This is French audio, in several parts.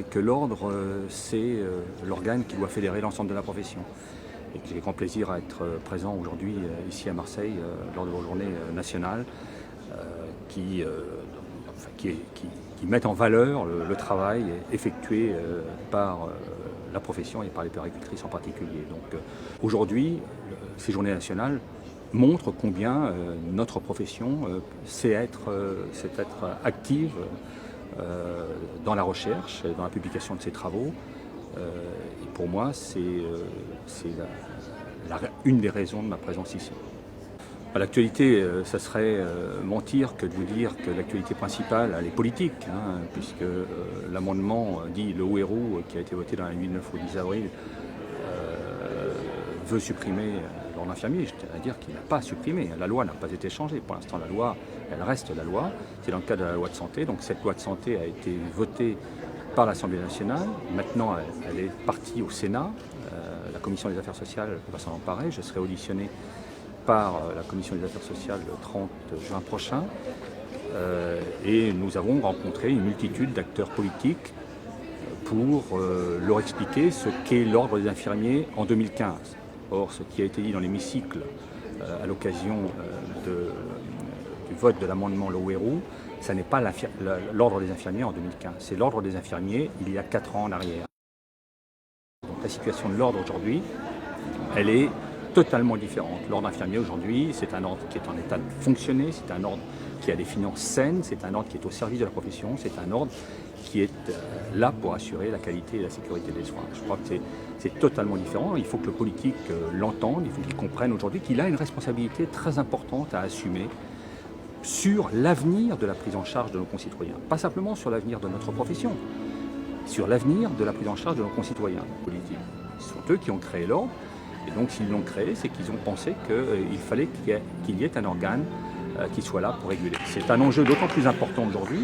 Que l'ordre, c'est l'organe qui doit fédérer l'ensemble de la profession. Et que j'ai grand plaisir à être présent aujourd'hui ici à Marseille lors de vos journées nationales qui mettent en valeur le travail effectué par la profession et par les puéricultrices en particulier. Donc aujourd'hui, ces journées nationales montrent combien notre profession sait être active dans la recherche, dans la publication de ses travaux. Et pour moi, c'est une des raisons de ma présence ici. L'actualité, ça serait mentir que de vous dire que l'actualité principale, elle est politique, hein, puisque l'amendement dit le Houerou, qui a été voté dans la nuit du 9 au 10 avril, veut supprimer l'ordre infirmier. C'est-à-dire qu'il n'a pas supprimé. La loi n'a pas été changée. Pour l'instant, la loi, elle reste la loi. C'est dans le cadre de la loi de santé. Donc cette loi de santé a été votée par l'Assemblée nationale. Maintenant, elle est partie au Sénat. La Commission des affaires sociales va s'en emparer. Je serai auditionné par la Commission des affaires sociales le 30 juin prochain. Et nous avons rencontré une multitude d'acteurs politiques pour leur expliquer ce qu'est l'ordre des infirmiers en 2015. Or, ce qui a été dit dans l'hémicycle à l'occasion du vote de l'amendement Le Houerou, ça n'est pas l'ordre des infirmiers en 2015, c'est l'ordre des infirmiers il y a 4 ans en arrière. Donc la situation de l'ordre aujourd'hui, elle est totalement différente. L'ordre infirmier aujourd'hui, c'est un ordre qui est en état de fonctionner, c'est un ordre qui a des finances saines, c'est un ordre qui est au service de la profession, c'est un ordre qui est là pour assurer la qualité et la sécurité des soins. Je crois que c'est totalement différent. Il faut que le politique l'entende, il faut qu'il comprenne aujourd'hui qu'il a une responsabilité très importante à assumer sur l'avenir de la prise en charge de nos concitoyens. Pas simplement sur l'avenir de notre profession, sur l'avenir de la prise en charge de nos concitoyens politiques. Ce sont eux qui ont créé l'ordre. Et donc s'ils l'ont créé, c'est qu'ils ont pensé qu'il fallait qu'il y ait un organe qui soit là pour réguler. C'est un enjeu d'autant plus important aujourd'hui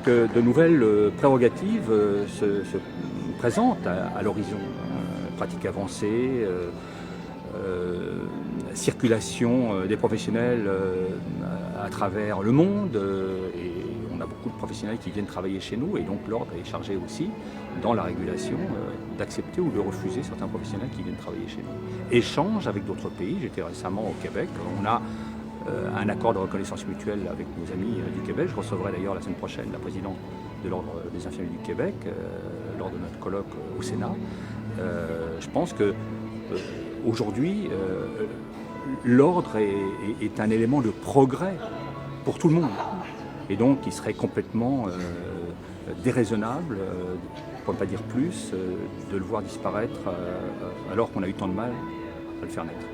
que de nouvelles prérogatives se présentent à l'horizon. Pratique avancée, circulation des professionnels à travers le monde. Et on a beaucoup de professionnels qui viennent travailler chez nous et donc l'ordre est chargé aussi dans la régulation d'accepter ou de refuser certains professionnels qui viennent travailler chez nous. Échange avec d'autres pays, j'étais récemment au Québec, on a un accord de reconnaissance mutuelle avec nos amis du Québec. Je recevrai d'ailleurs la semaine prochaine la présidente de l'Ordre des infirmiers du Québec lors de notre colloque au Sénat. Je pense que aujourd'hui, l'ordre est un élément de progrès pour tout le monde. Et donc, il serait complètement déraisonnable, pour ne pas dire plus, de le voir disparaître alors qu'on a eu tant de mal à le faire naître.